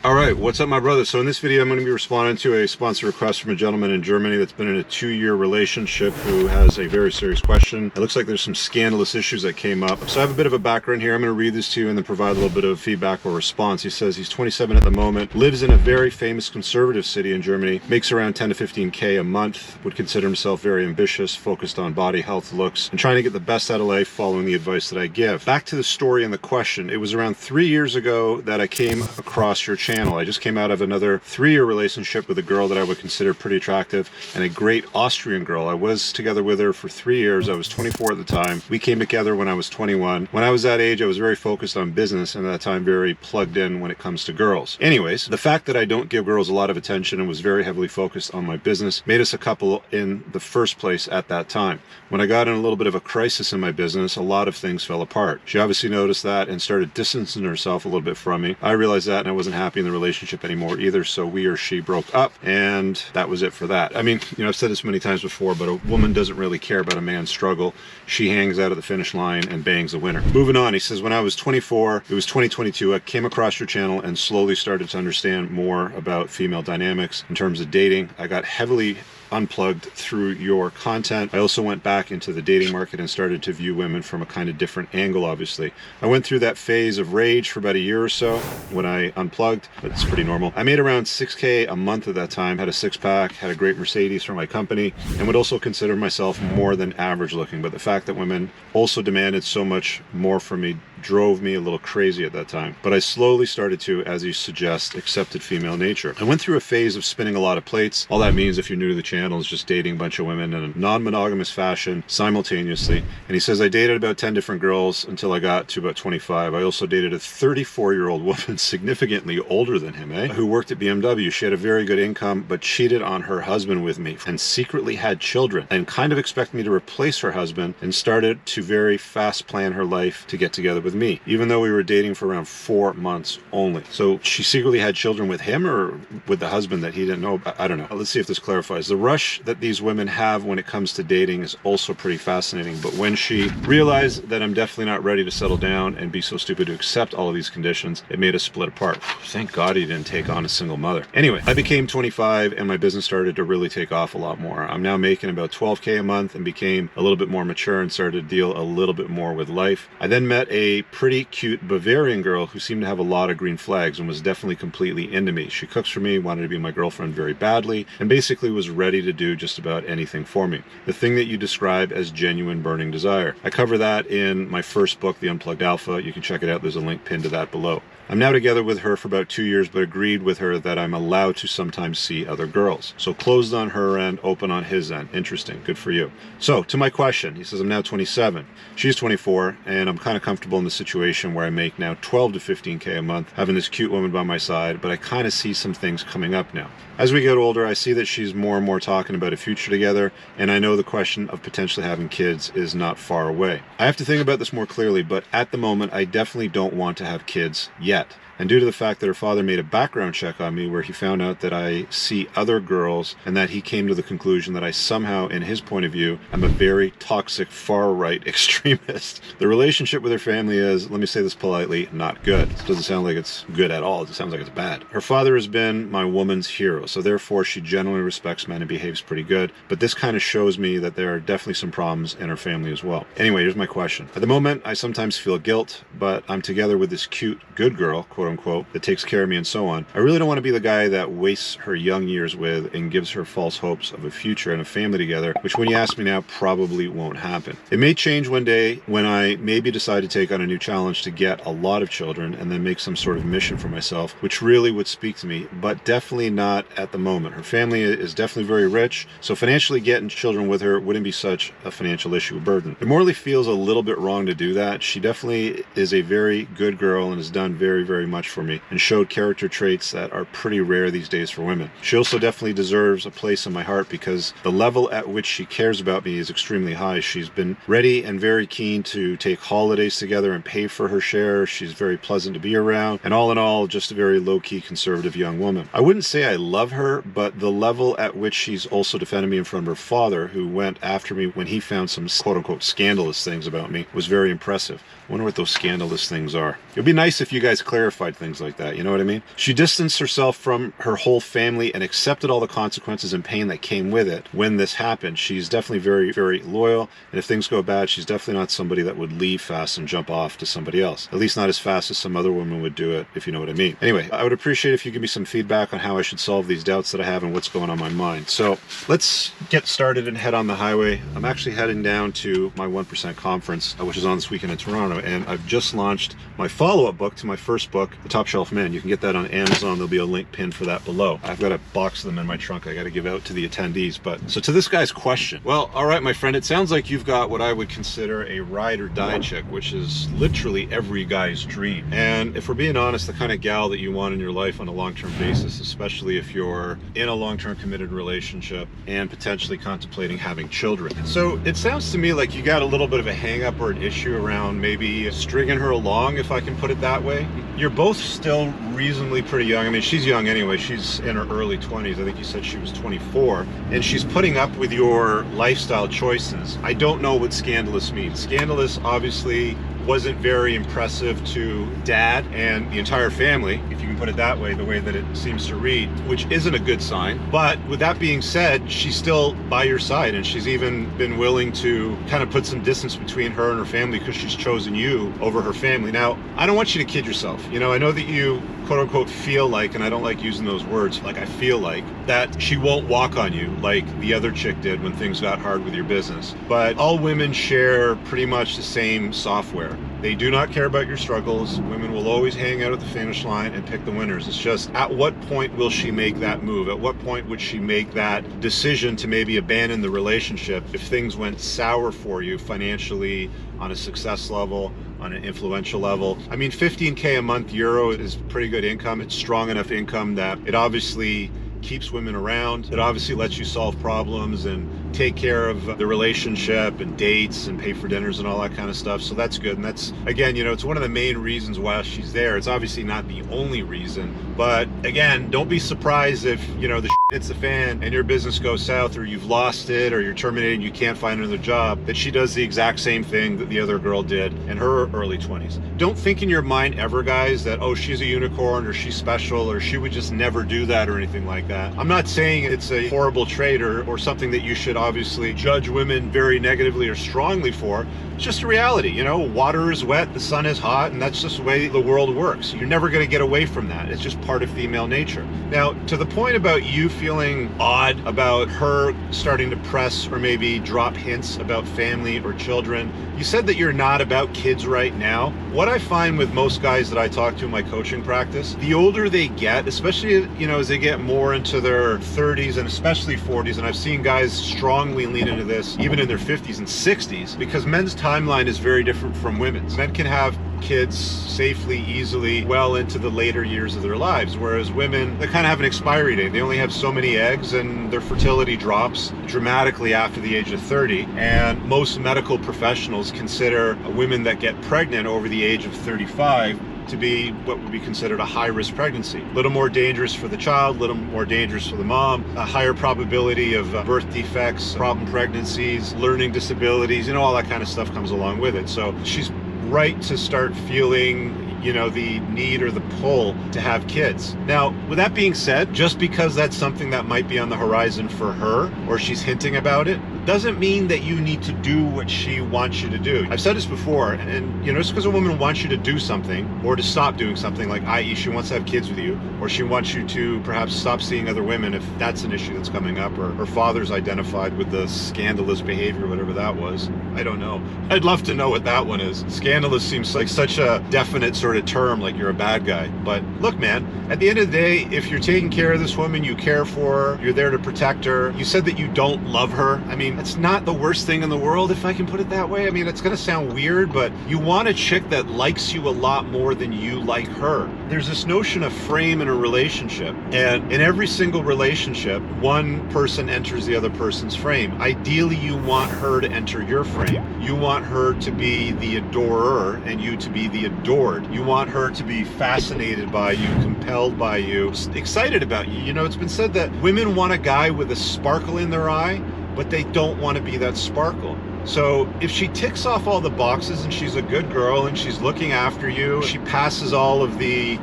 Alright, what's up my brother? So in this video I'm going to be responding to a sponsor request from a gentleman in Germany that's been in a 2-year relationship who has a very serious question. It looks like there's some scandalous issues that came up. So I have a bit of a background here. I'm going to read this to you and then provide a little bit of feedback or response. He says he's 27 at the moment, lives in a very famous conservative city in Germany, makes around 10 to 15k a month, would consider himself very ambitious, focused on body, health, looks, and trying to get the best out of life following the advice that I give. Back to the story and the question. It was around 3 years ago that I came across your channel. I just came out of another 3-year relationship with a girl that I would consider pretty attractive and a great Austrian girl. I was together with her for 3 years. I was 24 at the time. We came together when I was 21. When I was that age, I was very focused on business and at that time very plugged in when it comes to girls. Anyways, the fact that I don't give girls a lot of attention and was very heavily focused on my business made us a couple in the first place at that time. When I got in a little bit of a crisis in my business, a lot of things fell apart. She obviously noticed that and started distancing herself a little bit from me. I realized that and I wasn't happy in the relationship anymore either, so we or she broke up and that was it for that. I mean, I've said this many times before, but a woman doesn't really care about a man's struggle. She hangs out at the finish line and bangs the winner. Moving on, he says, when I was 24, it was 2022, I came across your channel and slowly started to understand more about female dynamics in terms of dating. I got heavily unplugged through your content. I also went back into the dating market and started to view women from a kind of different angle, obviously. I went through that phase of rage for about a year or so when I unplugged, but it's pretty normal. I made around 6k a month at that time, had a six-pack, had a great Mercedes for my company, and would also consider myself more than average looking. But the fact that women also demanded so much more from me drove me a little crazy at that time. But I slowly started to, as you suggest, accepted female nature. I went through a phase of spinning a lot of plates. All that means, if you're new to the channel, is just dating a bunch of women in a non-monogamous fashion simultaneously. And he says, I dated about 10 different girls until I got to about 25. I also dated a 34-year-old woman, significantly older than him, who worked at BMW. She had a very good income, but cheated on her husband with me and secretly had children and kind of expected me to replace her husband and started to very fast plan her life to get together with me, even though we were dating for around 4 months only. So she secretly had children with him or with the husband that he didn't know about? I don't know. Let's see if this clarifies. The rush that these women have when it comes to dating is also pretty fascinating. But when she realized that I'm definitely not ready to settle down and be so stupid to accept all of these conditions, it made us split apart. Thank God he didn't take on a single mother. Anyway, I became 25 and my business started to really take off a lot more. I'm now making about 12k a month and became a little bit more mature and started to deal a little bit more with life. I then met a pretty cute Bavarian girl who seemed to have a lot of green flags and was definitely completely into me. She cooks for me, wanted to be my girlfriend very badly, and basically was ready to do just about anything for me. The thing that you describe as genuine burning desire. I cover that in my first book, The Unplugged Alpha. You can check it out. There's a link pinned to that below. I'm now together with her for about 2 years, but agreed with her that I'm allowed to sometimes see other girls. So closed on her end, open on his end. Interesting. Good for you. So to my question, he says, I'm now 27. She's 24, and I'm kind of comfortable in the situation where I make now 12 to 15k a month, having this cute woman by my side, but I kind of see some things coming up now. As we get older, I see that she's more and more talking about a future together, and I know the question of potentially having kids is not far away. I have to think about this more clearly, but at the moment, I definitely don't want to have kids yet. And due to the fact that her father made a background check on me where he found out that I see other girls and that he came to the conclusion that I somehow, in his point of view, am a very toxic far-right extremist. The relationship with her family is, let me say this politely, not good. It doesn't sound like it's good at all. It sounds like it's bad. Her father has been my woman's hero, so therefore she generally respects men and behaves pretty good. But this kind of shows me that there are definitely some problems in her family as well. Anyway, here's my question. At the moment, I sometimes feel guilt, but I'm together with this cute, good girl, quote unquote, that takes care of me and so on. I really don't want to be the guy that wastes her young years with and gives her false hopes of a future and a family together, which when you ask me now, probably won't happen. It may change one day when I maybe decide to take on a new challenge to get a lot of children and then make some sort of mission for myself, which really would speak to me, but definitely not at the moment. Her family is definitely very rich, so financially getting children with her wouldn't be such a financial issue, a burden. It morally feels a little bit wrong to do that. She definitely is a very good girl and has done very, very much for me and showed character traits that are pretty rare these days for women. She also definitely deserves a place in my heart because the level at which she cares about me is extremely high. She's been ready and very keen to take holidays together and pay for her share. She's very pleasant to be around, and all in all, just a very low-key conservative young woman. I wouldn't say I love her, but the level at which she's also defended me in front of her father, who went after me when he found some quote-unquote scandalous things about me, was very impressive. I wonder what those scandalous things are. It would be nice if you guys clarified clarified things like that. You know what I mean? She distanced herself from her whole family and accepted all the consequences and pain that came with it when this happened. She's definitely very, very loyal. And if things go bad, she's definitely not somebody that would leave fast and jump off to somebody else. At least not as fast as some other women would do it, if you know what I mean. Anyway, I would appreciate if you give me some feedback on how I should solve these doubts that I have and what's going on in my mind. So let's get started and head on the highway. I'm actually heading down to my 1% conference, which is on this weekend in Toronto, and I've just launched my follow-up book to my first book, The Top Shelf Man. You can get that on Amazon. There'll be a link pinned for that below. I've got a box of them in my trunk I got to give out to the attendees. But so to this guy's question, well, all right, my friend, it sounds like you've got what I would consider a ride or die chick, which is literally every guy's dream. And if we're being honest, the kind of gal that you want in your life on a long-term basis, especially if you're in a long-term committed relationship and potentially contemplating having children. So it sounds to me like you got a little bit of a hang-up or an issue around maybe stringing her along, if I can put it that way. You're both still reasonably pretty young. I mean, she's young anyway. She's in her early 20s. I think you said she was 24. And she's putting up with your lifestyle choices. I don't know what scandalous means. Scandalous obviously wasn't very impressive to dad and the entire family, if you can put it that way, the way that it seems to read, which isn't a good sign. But with that being said, she's still by your side, and she's even been willing to kind of put some distance between her and her family because she's chosen you over her family. Now, I don't want you to kid yourself. You know, I know that you quote unquote feel like, and I don't like using those words, like I feel like, that she won't walk on you like the other chick did when things got hard with your business. But all women share pretty much the same software. They do not care about your struggles. Women will always hang out at the finish line and pick the winners. It's just, at what point will she make that move? At what point would she make that decision to maybe abandon the relationship if things went sour for you financially, on a success level, on an influential level? I mean, 15K a month euro is pretty good income. It's strong enough income that it obviously keeps women around. It obviously lets you solve problems and take care of the relationship and dates and pay for dinners and all that kind of stuff. So that's good. And that's, again, you know, it's one of the main reasons why she's there. It's obviously not the only reason, but again, don't be surprised if, you know, the hits the fan and your business goes south, or you've lost it, or you're terminated and you can't find another job, that she does the exact same thing that the other girl did in her early 20s. Don't think in your mind ever, guys, that, oh, she's a unicorn, or she's special, or she would just never do that, or anything like that. I'm not saying it's a horrible trait or something that you should obviously judge women very negatively or strongly for. It's just a reality. You know, water is wet, the sun is hot, and that's just the way the world works. You're never going to get away from that. It's just part of female nature. Now, to the point about you feeling odd about her starting to press or maybe drop hints about family or children, you said that you're not about kids right now. What I find with most guys that I talk to in my coaching practice, the older they get, especially, you know, as they get more into their 30s and especially 40s, and I've seen guys strongly lean into this even in their 50s and 60s, because men's timeline is very different from women's. Men can have kids safely, easily, well into the later years of their lives, whereas women, they kind of have an expiry date. They only have so many eggs, and their fertility drops dramatically after the age of 30. And most medical professionals consider women that get pregnant over the age of 35 to be what would be considered a high-risk pregnancy. A little more dangerous for the child, a little more dangerous for the mom, a higher probability of birth defects, problem pregnancies, learning disabilities, you know, all that kind of stuff comes along with it. So she's right to start feeling, you know, the need or the pull to have kids. Now, with that being said, just because that's something that might be on the horizon for her, or she's hinting about it, doesn't mean that you need to do what she wants you to do. I've said this before, and you know, just because a woman wants you to do something or to stop doing something, like i.e. she wants to have kids with you, or she wants you to perhaps stop seeing other women if that's an issue that's coming up, or her father's identified with the scandalous behavior, whatever that was. I don't know. I'd love to know what that one is. Scandalous seems like such a definite sort of term, like you're a bad guy. But look, man, at the end of the day, if you're taking care of this woman, you care for her, you're there to protect her, you said that you don't love her. I mean, it's not the worst thing in the world, if I can put it that way. I mean, it's gonna sound weird, but you want a chick that likes you a lot more than you like her. There's this notion of frame in a relationship, and in every single relationship, one person enters the other person's frame. Ideally, you want her to enter your frame. You want her to be the adorer and you to be the adored. You want her to be fascinated by you, compelled by you, excited about you. You know, it's been said that women want a guy with a sparkle in their eye, but they don't want to be that sparkle. So if she ticks off all the boxes and she's a good girl and she's looking after you, she passes all of the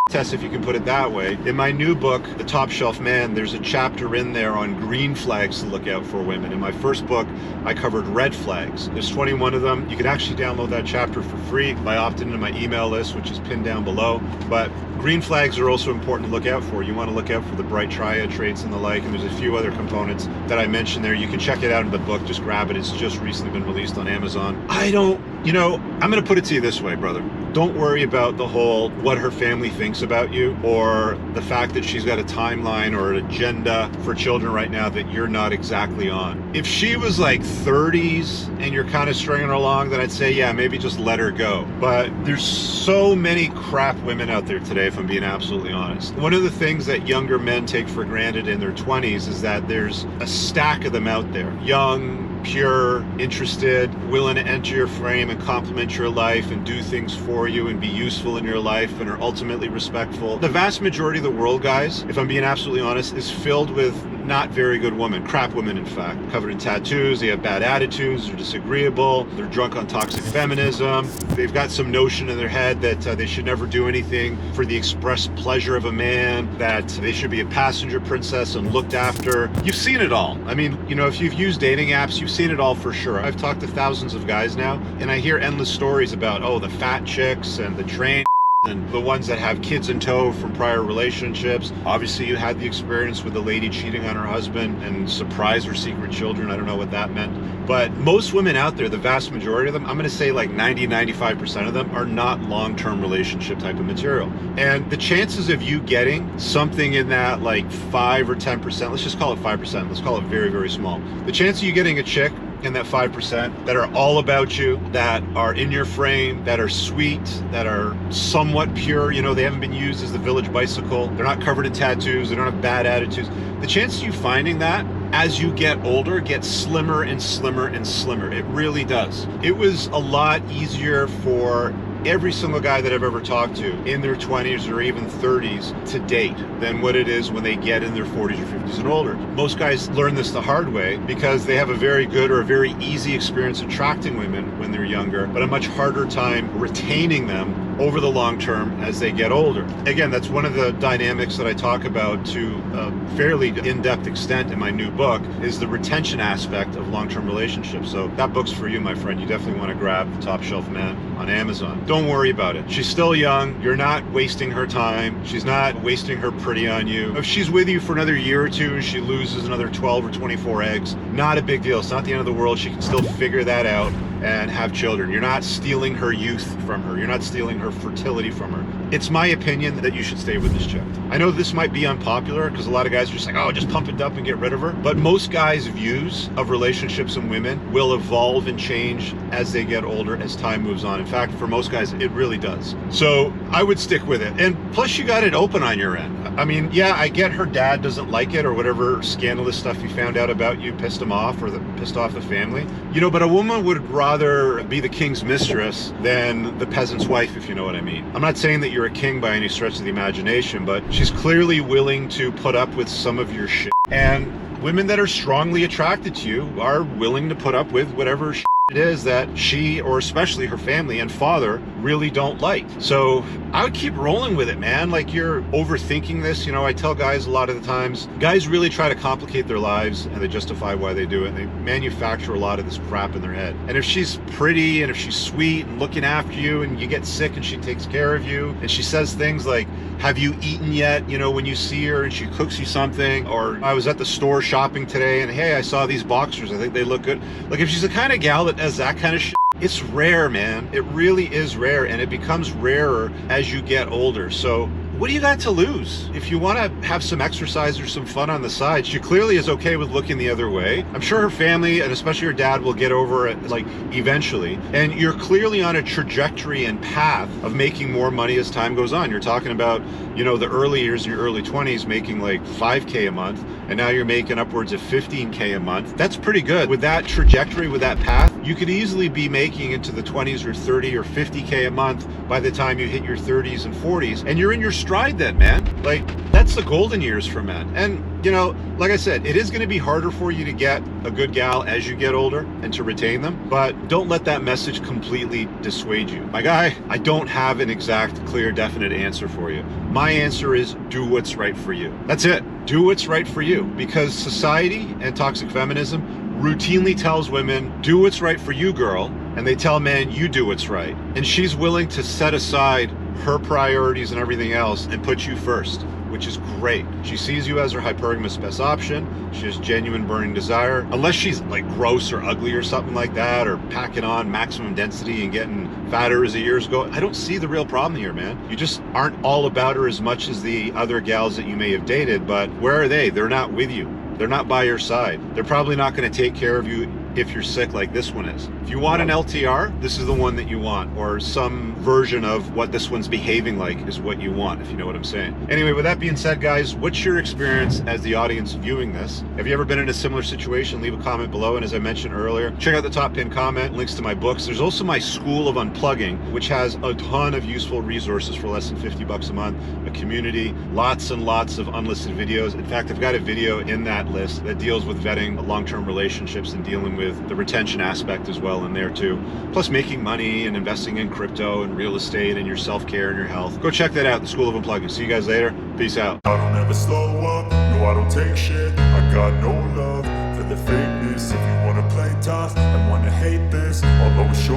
test, if you can put it that way. In my new book, The Top Shelf Man, there's a chapter in there on green flags to look out for women. In my first book, I covered red flags. There's 21 of them. You can actually download that chapter for free by opting into my email list, which is pinned down below. But green flags are also important to look out for. You want to look out for the bright triad traits and the like, and there's a few other components that I mentioned there. You can check it out in the book. Just grab it. It's just recently been released on Amazon. I'm going to put it to you this way, brother. Don't worry about the whole what her family thinks about you, or the fact that she's got a timeline or an agenda for children right now that you're not exactly on. If she was like 30s and you're kind of stringing her along, then I'd say, yeah, maybe just let her go. But there's so many crap women out there today, if I'm being absolutely honest. One of the things that younger men take for granted in their 20s is that there's a stack of them out there. Young, pure, interested, willing to enter your frame and complement your life and do things for you and be useful in your life and are ultimately respectful. The vast majority of the world, guys, if I'm being absolutely honest, is filled with not very good women, crap women in fact, covered in tattoos, they have bad attitudes, they're disagreeable, they're drunk on toxic feminism, they've got some notion in their head that they should never do anything for the express pleasure of a man, that they should be a passenger princess and looked after. You've seen it all. I mean, if you've used dating apps, you've seen it all for sure. I've talked to thousands of guys now, and I hear endless stories about, the fat chicks and the train and the ones that have kids in tow from prior relationships. Obviously, you had the experience with the lady cheating on her husband and surprise her secret children. I don't know what that meant. But most women out there, the vast majority of them, I'm going to say like 90-95% of them are not long-term relationship type of material. And the chances of you getting something in that like 5 or 10%, let's just call it 5%, let's call it very, very small. The chance of you getting a chick in that 5% that are all about you, that are in your frame, that are sweet, that are somewhat pure, they haven't been used as the village bicycle, they're not covered in tattoos, they don't have bad attitudes. The chance of you finding that as you get older gets slimmer and slimmer and slimmer. It really does. It was a lot easier for every single guy that I've ever talked to in their 20s or even 30s to date than what it is when they get in their 40s or 50s and older. Most guys learn this the hard way because they have a very good or a very easy experience attracting women when they're younger, but a much harder time retaining them over the long term as they get older. Again, that's one of the dynamics that I talk about to a fairly in-depth extent in my new book, is the retention aspect of long-term relationships. So that book's for you, my friend. You definitely want to grab The Top Shelf Man on Amazon. Don't worry about it. She's still young. You're not wasting her time. She's not wasting her pretty on you. If she's with you for another year or two and she loses another 12 or 24 eggs, not a big deal. It's not the end of the world. She can still figure that out and have children. You're not stealing her youth from her. You're not stealing her fertility from her. It's my opinion that you should stay with this chick. I know this might be unpopular because a lot of guys are just like, just pump it up and get rid of her. But most guys' views of relationships and women will evolve and change as they get older, as time moves on. In fact, for most guys, it really does. So I would stick with it. And plus you got it open on your end. I mean, yeah, I get her dad doesn't like it, or whatever scandalous stuff he found out about you pissed him off, or pissed off the family. But a woman would rather be the king's mistress than the peasant's wife, if you know what I mean. I'm not saying that you're a king by any stretch of the imagination, but she's clearly willing to put up with some of your shit. And women that are strongly attracted to you are willing to put up with whatever shit it is that she, or especially her family and father, really don't like. So I would keep rolling with it, man. Like, you're overthinking this. I tell guys a lot of the times, guys really try to complicate their lives and they justify why they do it. And they manufacture a lot of this crap in their head. And if she's pretty and if she's sweet and looking after you and you get sick and she takes care of you and she says things like, have you eaten yet? When you see her and she cooks you something, or I was at the store shopping today and hey, I saw these boxers, I think they look good. Like, if she's the kind of gal that does that kind of shit, it's rare, man. It really is rare, and it becomes rarer as you get older. So what do you got to lose? If you want to have some exercise or some fun on the side, she clearly is okay with looking the other way. I'm sure her family, and especially her dad, will get over it, like, eventually. And you're clearly on a trajectory and path of making more money as time goes on. You're talking about, the early years in your early 20s making like $5K a month, and now you're making upwards of $15K a month. That's pretty good. With that trajectory, with that path, you could easily be making into the 20s or 30 or 50K a month by the time you hit your 30s and 40s. And you're in your stride then, man. Like, that's the golden years for men. And, you know, like I said, it is going to be harder for you to get a good gal as you get older and to retain them, but don't let that message completely dissuade you. My guy, I don't have an exact, clear, definite answer for you. My answer is do what's right for you. That's it. Do what's right for you, because society and toxic feminism routinely tells women, do what's right for you, girl, and they tell men, you do what's right. And she's willing to set aside her priorities and everything else and put you first, which is great. She sees you as her hypergamous best option. She has genuine burning desire. Unless she's like gross or ugly or something like that, or packing on maximum density and getting fatter as the years go, I don't see the real problem here, man. You just aren't all about her as much as the other gals that you may have dated, but where are they? They're not with you. They're not by your side. They're probably not going to take care of you if you're sick like this one is. If you want an LTR, this is the one that you want, or some version of what this one's behaving like is what you want, if you know what I'm saying. Anyway, with that being said, guys, what's your experience as the audience viewing this? Have you ever been in a similar situation? Leave a comment below, and as I mentioned earlier, check out the top pinned comment, links to my books. There's also my School of Unplugging, which has a ton of useful resources for less than 50 bucks a month, a community, lots and lots of unlisted videos. In fact, I've got a video in that list that deals with vetting long-term relationships and dealing with the retention aspect as well in there too. Plus making money and investing in crypto and real estate and your self-care and your health. Go check that out, the School of Unplugging. See you guys later. Peace out. I don't ever slow up, no I don't take shit. I got no love for the fakeness. If you wanna play tough and wanna hate this, I'll always show